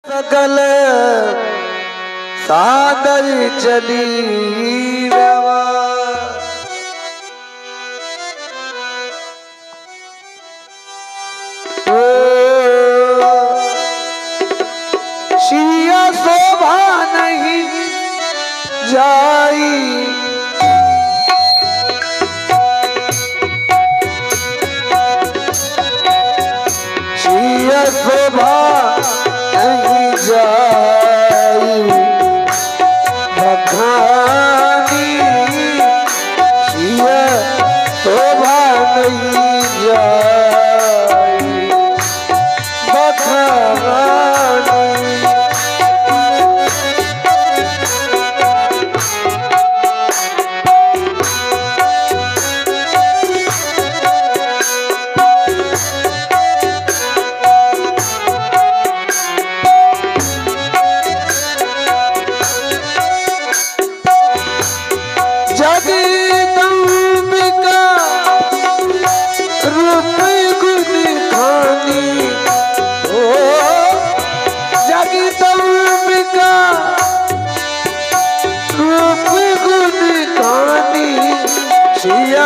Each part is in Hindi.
सकल सादर चली रवा। सिया शोभा नहीं जाई, सिया शोभा नहीं जाई बखानी, सिया शोभा नहीं जाई बखानी। जगदम्बिका रूप गुण खानी, ओ जगदम्बिका रूप गुण खानी, सिया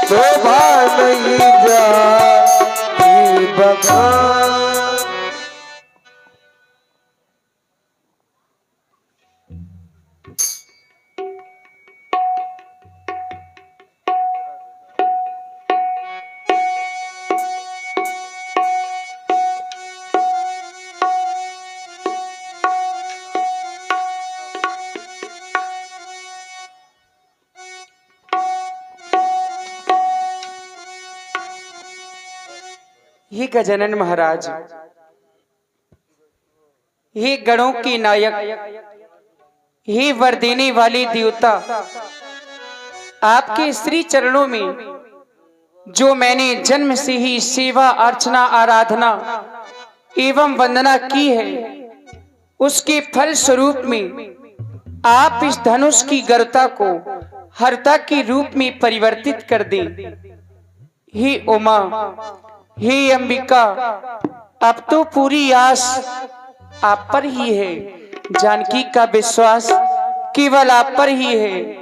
शोभा नहीं जाती बखानी। हे गजानन महाराज, हे गणों की नायक, हे वर देने वाले देवता, आपके श्री चरणों में जो मैंने जन्म से ही सेवा अर्चना आराधना एवं वंदना की है, उसके फल स्वरूप में आप इस धनुष की गर्ता को हर्ता के रूप में परिवर्तित कर दें। हे उमा, हे अंबिका, अब तो पूरी आस आप पर ही है। जानकी का विश्वास केवल आप पर ही है।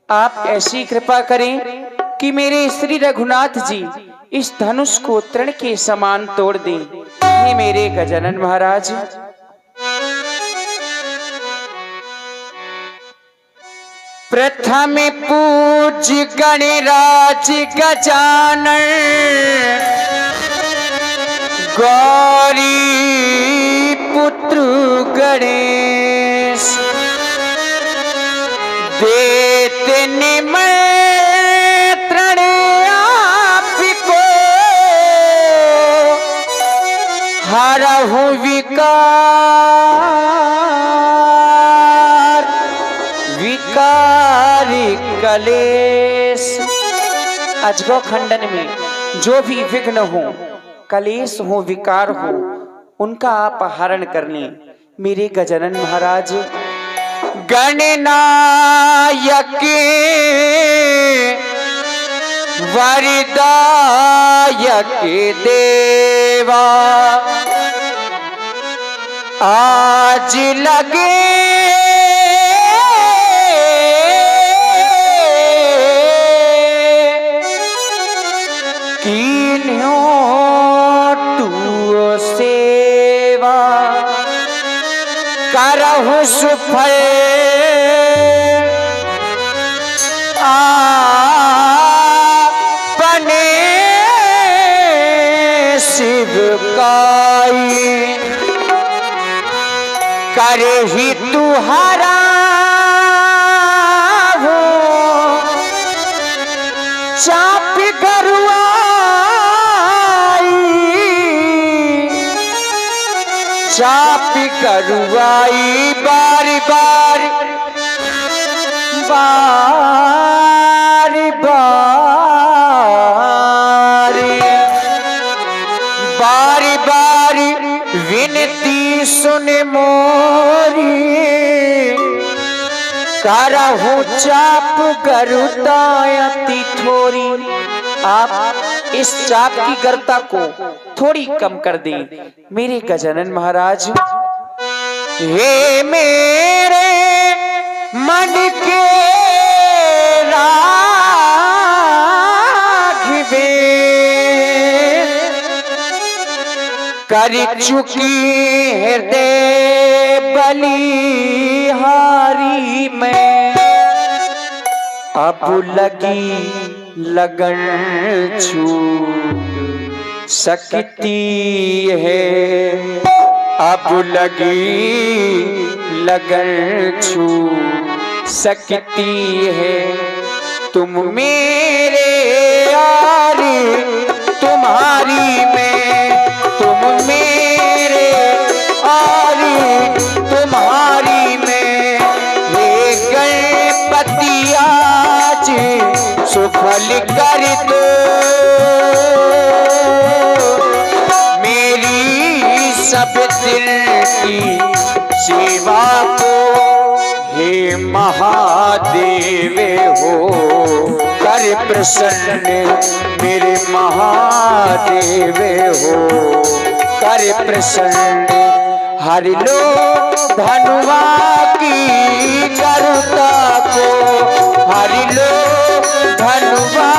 आप ऐसी कृपा करें कि मेरे श्री रघुनाथ जी इस धनुष को तृण के समान तोड़ दें। हे मेरे गजानन महाराज, प्रथम पूज्य गणराज गजानन गौरी पुत्र गणेश, देते निमंत्रण आपको, हरहु विकार विकारी कलेश। अजगो खंडन में जो भी विघ्न हो, कलेश हो, विकार हो, उनका आप हरण करने मेरे गजानन महाराज। गणनायक वरदायक देवा, आज लगे करहु सुफल आपने शिवकाई, करहि तुहरा हो चाप करुआई, चाप करुआई बार बार बार बार बार बार विनती सुन मोरी, करहु चाप गरुता अति थोरी। आप इस चाप की गर्ता को थोड़ी कम कर दें मेरे गजानन महाराज। हे मेरे मन के राघवे कर चुकी हृदय बलिहारी में, अब लगी लगन छूट सकती है, अब लगी लगन छूट सकती है। तुम मेरे यारी तुम्हारी में, तुम मेरे यारी तुम्हारी में, ये गणपति आज सुफल कर दो मेरी सब दिल की सेवा को। हे महादेव हो कर प्रसन्न मेरे महादेव हो कर प्रसन्न। हर लो धनुआ की करुता को, हर लो धनुआ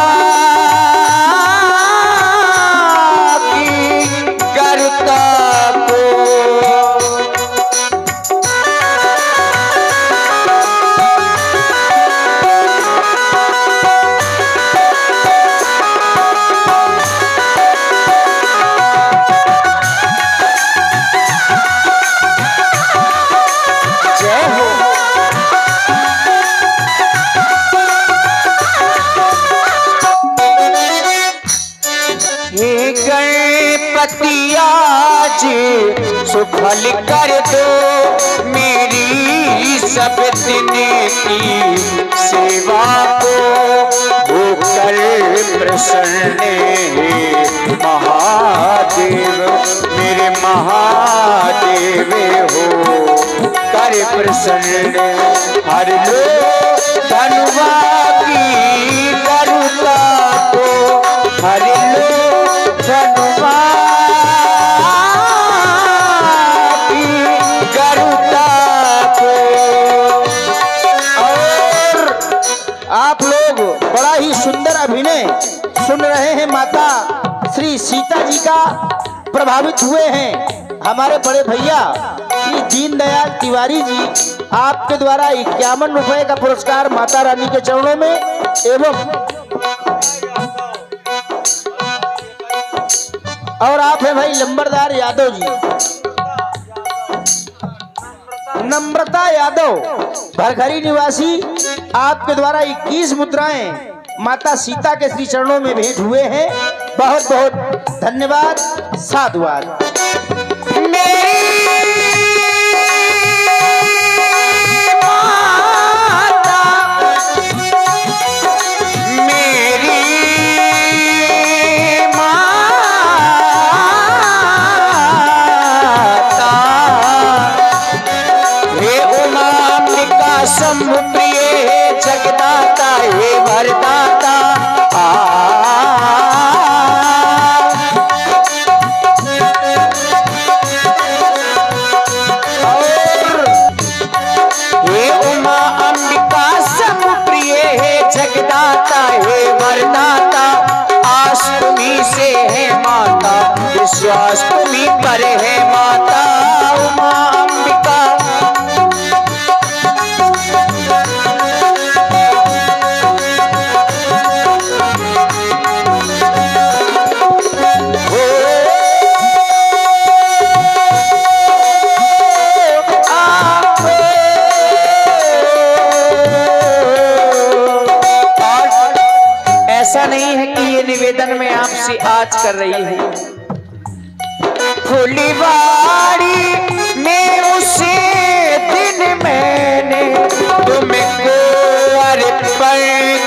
की करुता को। गणपति आज सुफल कर दो मेरी सब दिन की सेवा को। हो कर प्रसन्न महादेव मेरे महादेव हो कर प्रसन्न। हर लो धनुआ की करुणा को, हर लो धनुआ की करुणा को। और आप लोग बड़ा ही सुंदर अभिनय सुन रहे हैं। माता श्री सीता जी का प्रभावित हुए हैं हमारे बड़े भैया श्री दीनदयाल तिवारी जी। आपके द्वारा 51 रुपए का पुरस्कार माता रानी के चरणों में एवं और आप हैं भाई लंबरदार यादव जी, नम्रता यादव भरघरी निवासी। आपके द्वारा 21 मुद्राएं माता सीता के श्री चरणों में भेंट हुए हैं। बहुत बहुत धन्यवाद, साधुवाद। शंभु प्रिय है जगदाता हे वरदाता हे उमा अंबिका शंभु प्रिय है जगदाता हे वरदाता। आस तुम्ही से है माता विश्वास तुम्ही पर है माता। उमा अंबिका ऐसा नहीं है कि ये निवेदन मैं आपसे आज कर रही हूँ। फुलवाड़ी में उसे दिन मैंने तुमको अर्पण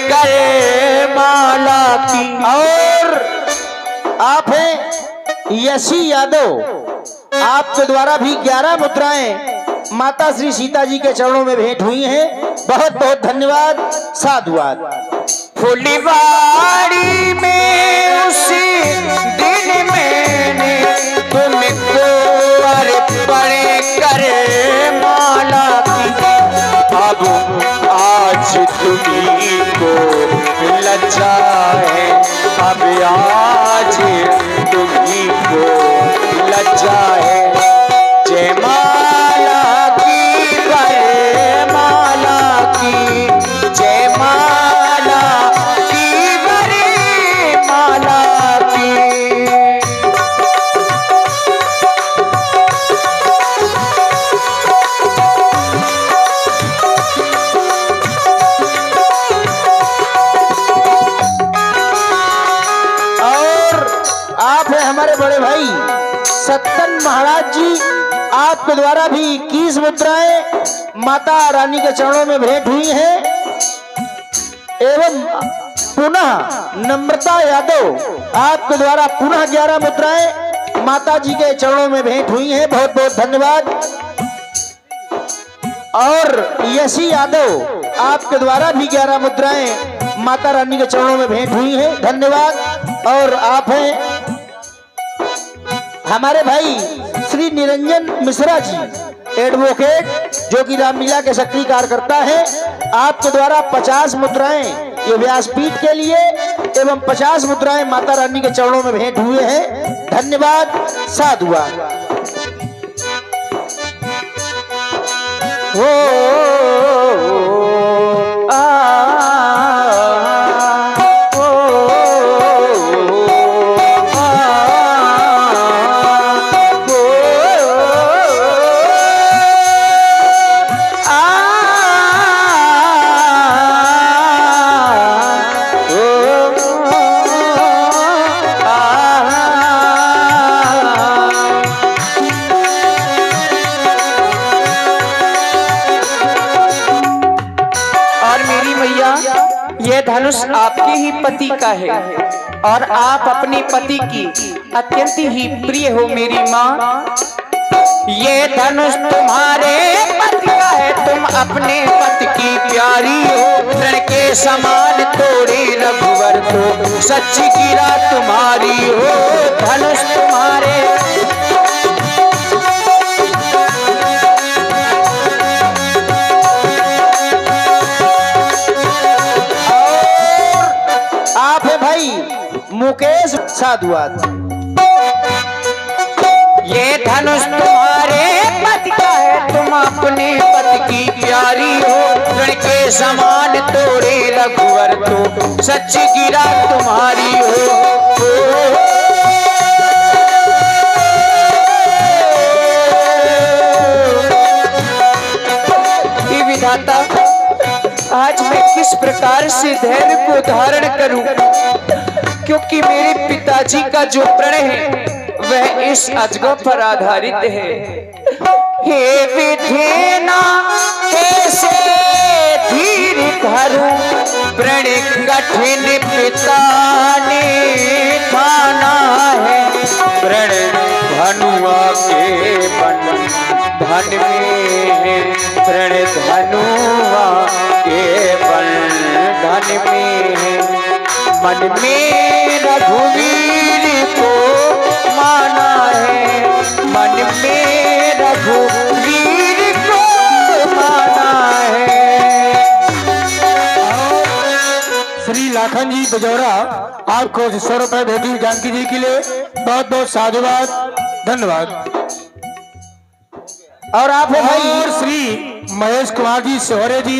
कर माला की। और आप हैं यशी यादव, आपके द्वारा भी 11 मुद्राएं माता श्री सीता जी के चरणों में भेंट हुई हैं। बहुत बहुत धन्यवाद, साधुवाद। फुलवाड़ी में उसी दिन मैंने तुमको अर्पण कर तुम्ही को लज्जा है, अब आज तुम्ही को लज्जा है। जयमाला की वरमाला की, जयमाला की वरमाला की। आप हैं हमारे बड़े भाई सत्तन महाराज जी, आपके द्वारा भी 21 मुद्राएं माता रानी के चरणों में भेंट हुई हैं। एवं पुनः नम्रता यादव, आपके द्वारा पुनः 11 मुद्राएं माता जी के चरणों में भेंट हुई हैं। बहुत बहुत धन्यवाद। और यशी यादव, आपके द्वारा भी 11 मुद्राएं माता रानी के चरणों में भेंट हुई हैं। धन्यवाद। और आप हैं हमारे भाई श्री निरंजन मिश्रा जी, एडवोकेट, जो कि रामलीला के सक्रिय कार्यकर्ता हैं। आपके द्वारा 50 मुद्राएं ये व्यासपीठ के लिए एवं 50 मुद्राएं माता रानी के चरणों में भेंट हुए हैं। धन्यवाद, साधुवाद। यह धनुष आपके ही पति का है और आप अपने पति की अत्यंत ही प्रिय हो मेरी माँ। ये धनुष तुम्हारे पति का है, तुम अपने पति की प्यारी हो। रण के समान तोड़े रघुवर को, सच गिरा तुम्हारी हो। धनुष तुम्हारे मुकेश, साधुवाद। ये धनुष तुम्हारे पति का है, तुम अपने पति की प्यारी हो। रण के समान तोड़े रघुवर तो, सच गिरा तुम्हारी हो। हे विधाता, आज मैं किस प्रकार से धैर्य को धारण करूं, क्योंकि मेरे पिताजी का जो प्रण है वह इस अजगर पर आधारित है। हे विधेना कैसे धीर धरूं, प्रण कठिन पिता ने ठाना है। प्रण धनुआ के बंधन में है, प्रण धनुआ के बंधन में है। मन में रघुवीर को माना है, मन में रघुवीर को माना है। श्री लाखन जी बजौरा, आपको 100 रुपए भेटी जानकी जी के लिए बहुत बहुत साधुवाद, धन्यवाद। और आप है भाई और श्री महेश कुमार जी सोहरे जी,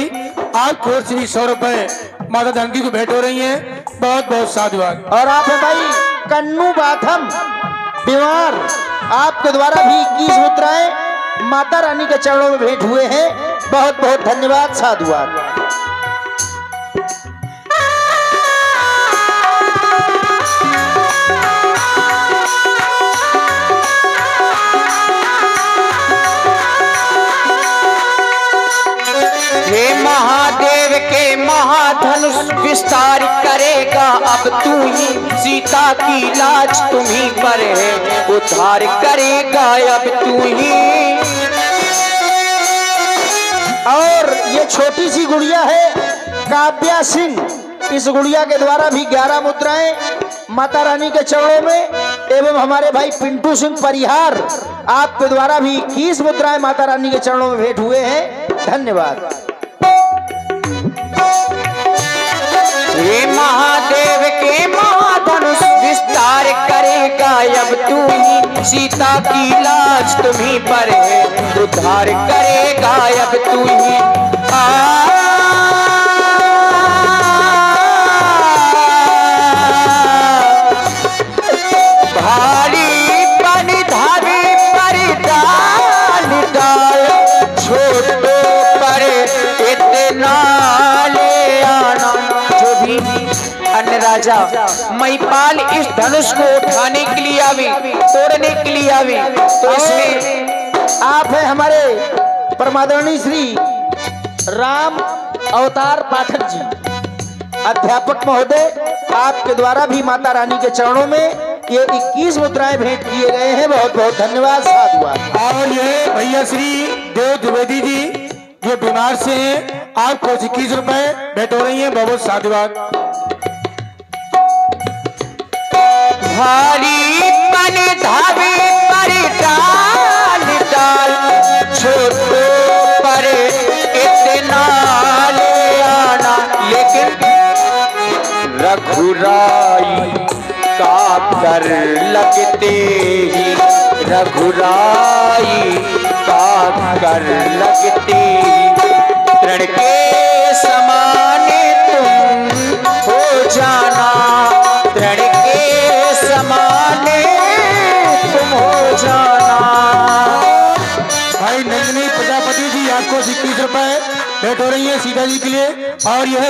आपको श्री 100 रुपए माता जानकी को भेंट हो रही हैं, बहुत बहुत साधुवाद। और आप है भाई कन्नू बाथम बीमार, आपके द्वारा भी 21 मुद्राएं माता रानी के चरणों में भेंट हुए हैं। बहुत बहुत धन्यवाद, साधुवाद। हे महादेव के महाधनुष विस्तार करेगा अब तू ही, सीता की लाज तुम्ही पर है, उद्धार करेगा अब तू ही। और ये छोटी सी गुड़िया है काव्या सिंह, इस गुड़िया के द्वारा भी 11 मुद्राएं माता रानी के चरणों में। एवं हमारे भाई पिंटू सिंह परिहार, आपके द्वारा भी 21 मुद्राएं माता रानी के चरणों में भेंट हुए हैं। धन्यवाद। हे महादेव के महाधनुष विस्तार करेगा अब तू ही, सीता की लाज तुम्हीं पर है, उद्धार करेगा अब तू ही। भारी पानी धावे पर डाल डाल, छोटो पर इतना ले आना। जो भी अन्य राजा महिपाल इस धनुष को उठाने के लिए आवे, तोड़ने के लिए आवे, तो इसमें आप है हमारे परमादरणीय श्री राम अवतार पाठक जी, अध्यापक महोदय, आपके द्वारा भी माता रानी के चरणों में ये 21 मुद्राएं भेंट किए गए हैं। बहुत बहुत धन्यवाद, साधुवाद। और ये भैया श्री देव द्विवेदी जी ये बीमार से हैं, आपको 21 रुपए भेंट हो रही है। बहुत बहुत साधुवाद। भारी पन धावे पर डाल डाल, छोटो पर इतना ले आना। लेकिन रघुराई का कर लगते ही, रघुराई का कर लगते ही, तृण के समान तुम हो जाना, तृण के समान तुम हो जाना। भाई नंदिनी प्रजापति जी आपको 21 रुपए भेंट हो रही है सीता जी के लिए। और यह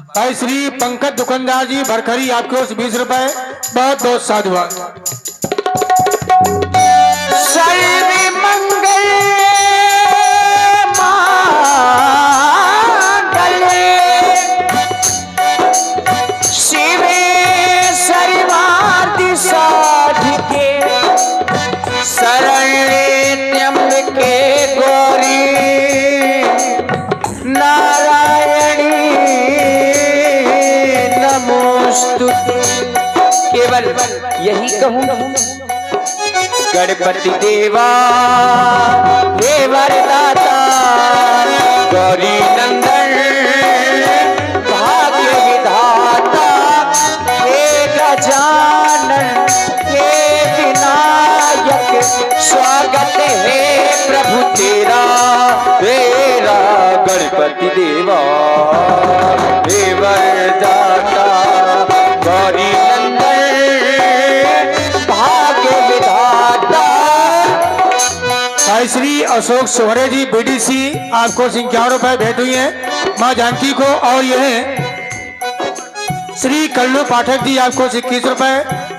भाई श्री पंकज दुकानदार जी भरखरी आपको 20 रुपए। बहुत बहुत साधुवाद। सर्व मंगल शिवे सर्वार्थ साधिके, शरण्यम्बिके गौरी नारायणी नमोस्तुते। केवल यही कहूँ, गणपति देवा हे वरदाता, गौरी नंदन भाग्य विधाता, हे गजानन हे विनायक, स्वागत है प्रभु तेरा, तेरा गणपति देवा हे वरदाता, गौरी भाई श्री अशोक सोहरे जी बीडीसी आपको 51 रुपए भेंट हुई है मां जानकी को। और यह श्री कल्लू पाठक जी आपको 21 रुपए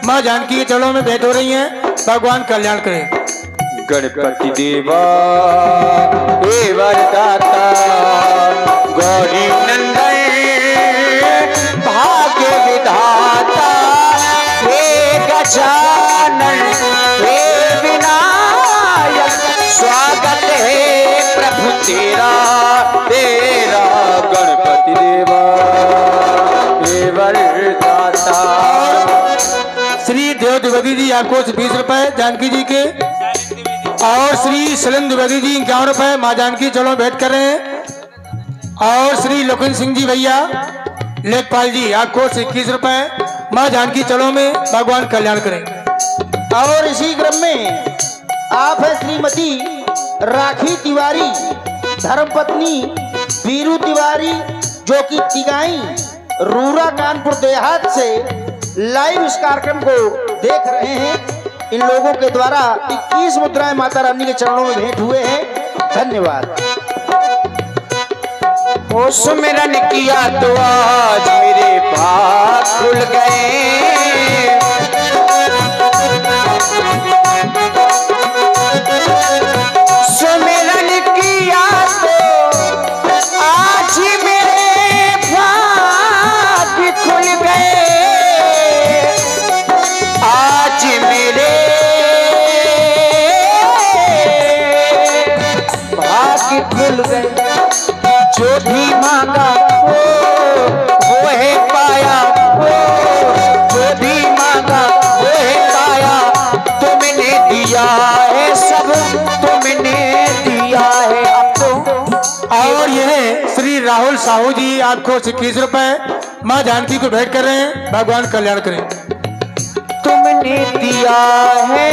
मां जानकी के चरणों में भेंट हो रही हैं। भगवान कल्याण करें। गणपति देवा हे वरदाता, गौरी नंदन भाग्य विधाता, हे गजानन हे विनायक, स्वागत है प्रभु तेरा, तेरा गणपति देवा हे वरदाता। श्री देव द्विवेदी जी आपको 20 रुपए जानकी जी के। और श्री सलिन द्विवेदी जी 51 रुपए मां जानकी के चरणों में भेंट कर रहे हैं। और श्री लोकन सिंह जी भैया लेखपाल जी आपको 21 रुपए मां जानकी चरणों में। भगवान कल्याण करें। और इसी क्रम में आप है श्रीमती राखी तिवारी, धर्मपत्नी वीरू तिवारी, जो कि तिगाई रूरा कानपुर देहात से लाइव इस कार्यक्रम को देख रहे हैं। इन लोगों के द्वारा 21 मुद्राएं माता रानी के चरणों में भेंट हुए हैं। धन्यवाद। हो सुमिरन किया तो आज मेरे भाग खुल गए, सुमिरन किया तो आज मेरे भाग खुल गए, आज मेरे भाग खुल गए। जो भी मांगा वो है पाया, जो भी मांगा वो है पाया, तुमने दिया है सब, तुमने दिया है अब तो। और यह श्री राहुल साहू जी आपको 21 रुपए माँ जानकी को भेंट कर रहे हैं। भगवान कल्याण करें। तुमने दिया है,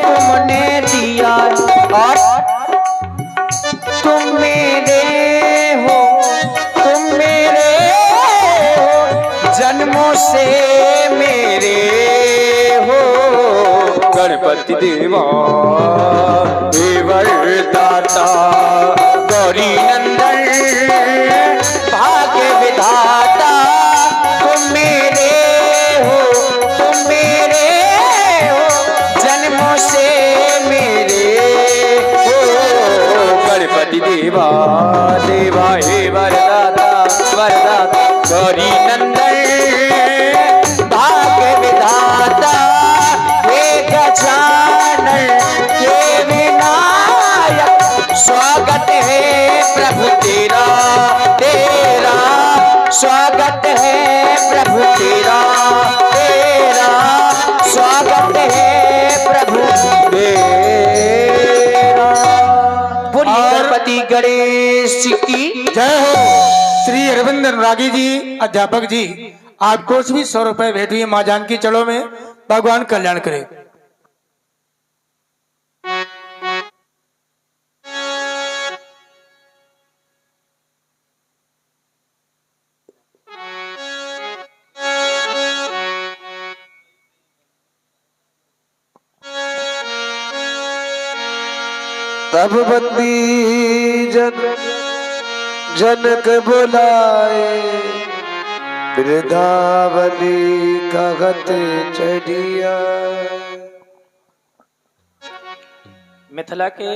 तुमने दिया और तुम मेरे हो, तुम मेरे हो, जन्मों से मेरे हो। गणपति देवा देवरदाता गौरी नंदन भाग्य विधाता, तुम मेरे हो, तुम मेरे हो, जन्मों से मेरे हो। गणपति देवा देवा हे वरदाता वरदाता गौरी नंदन भाग्य विधाता, हे गजानन हे विनायक, स्वागत है प्रभु तेरा तेरा, स्वागत है प्रभु तेरा तेरा, स्वागत है प्रभु तेरा। बोलिए गणपति गणेश की जय हो। श्री अरविंद रागी जी अध्यापक जी आपको भी 100 रुपए भेंट हुई माँ जानकी चलो में। भगवान कल्याण करे। तब बंदी जनक बुलाए, वृंदावली कहत चढ़िया। मिथिला के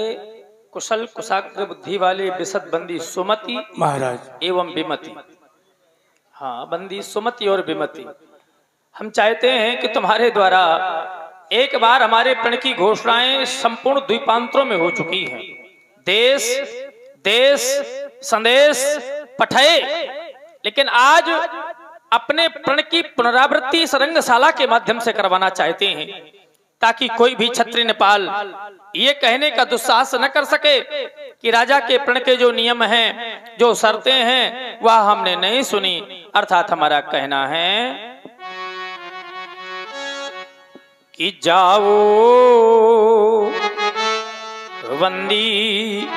कुशल कुशाग्र बुद्धि वाले बिसत बंदी सुमति महाराज एवं विमति। हाँ, बंदी सुमति और विमति, हम चाहते हैं कि तुम्हारे द्वारा एक बार हमारे प्रण की घोषणाएं संपूर्ण द्वीपांतरों में हो चुकी हैं। देश देश संदेश पठे, लेकिन आज अपने प्रण की पुनरावृत्ति इस रंगशाला के माध्यम से करवाना चाहते हैं, ताकि कोई भी क्षत्रिय नेपाल ये कहने का दुस्साहस न कर सके कि राजा के प्रण के जो नियम हैं, जो शर्तें हैं, वह हमने नहीं सुनी। अर्थात हमारा कहना है कि जाओ वंदी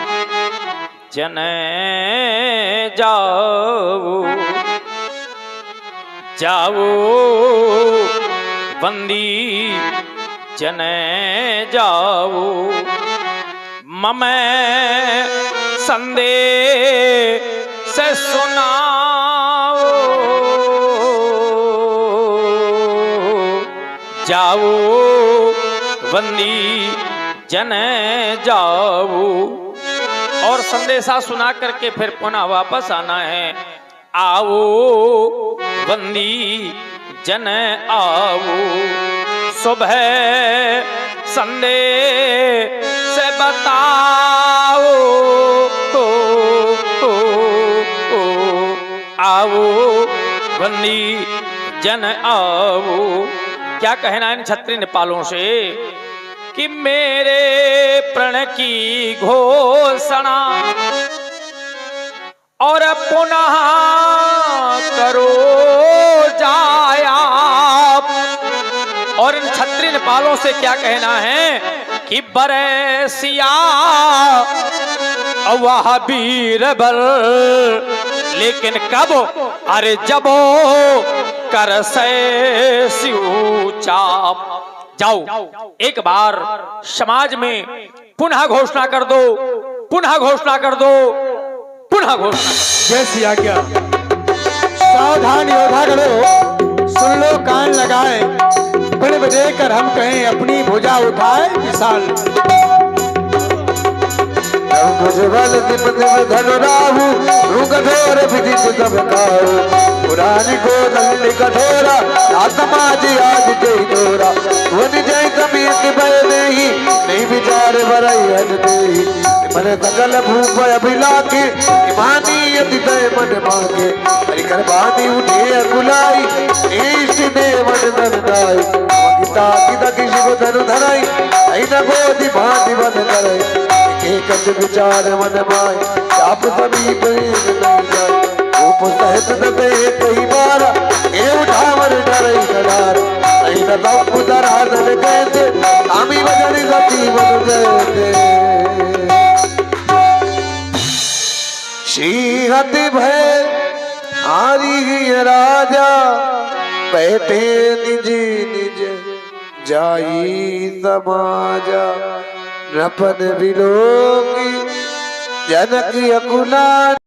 जन जाओ, जाओ वंदी जन जाओ, मम संदेश सुनाओ, जाओ वंदी जन जाओ। और संदेशा सुना करके फिर पुनः वापस आना है। आओ वंदी जन आओ, सुबह संदेश बताओ, आओ वंदी जन आओ। क्या कहना इन क्षत्रिय नेपालों से कि मेरे प्रण की घोषणा और पुनः करो जाया। और इन क्षत्रिय नेपालों से क्या कहना है कि बरसिया वह बीरबल, लेकिन कब? अरे जबो कर से चाप। जाओ एक बार समाज में पुनः घोषणा कर दो, पुनः घोषणा कर दो, पुनः घोषणा। जैसी आज्ञा। सावधान योद्धा करो, सुन लो कान लगाए, बड़े बजे कर हम कहें अपनी भुजा उठाए विशाल। धनुराहु कठोर विदित सब काहु, पुरानी को दंड कठोरा समाज आज जय तोरा। वन जय कमियत भय नहीं विचार बरई हन देही। मन सकल भूप अभिलाखे मानी यति तय मन मांगे। हरि कर बानी उठे अकुलाई ईश देव मन दाई। गीता की शिव धनु धराई न गोदी भांति बन करई। एकत विचार मन माय आप सभी प्रेम नहीं जाए रूप सहित दे कई बार ए उठावर डरई सदार नहीं न सब उदराधन कहते आमी वजन गति बन देते श्रीहति भय आरी राजा बैठे निज निज जाई समाजा नपन विलोकी जनक अकुला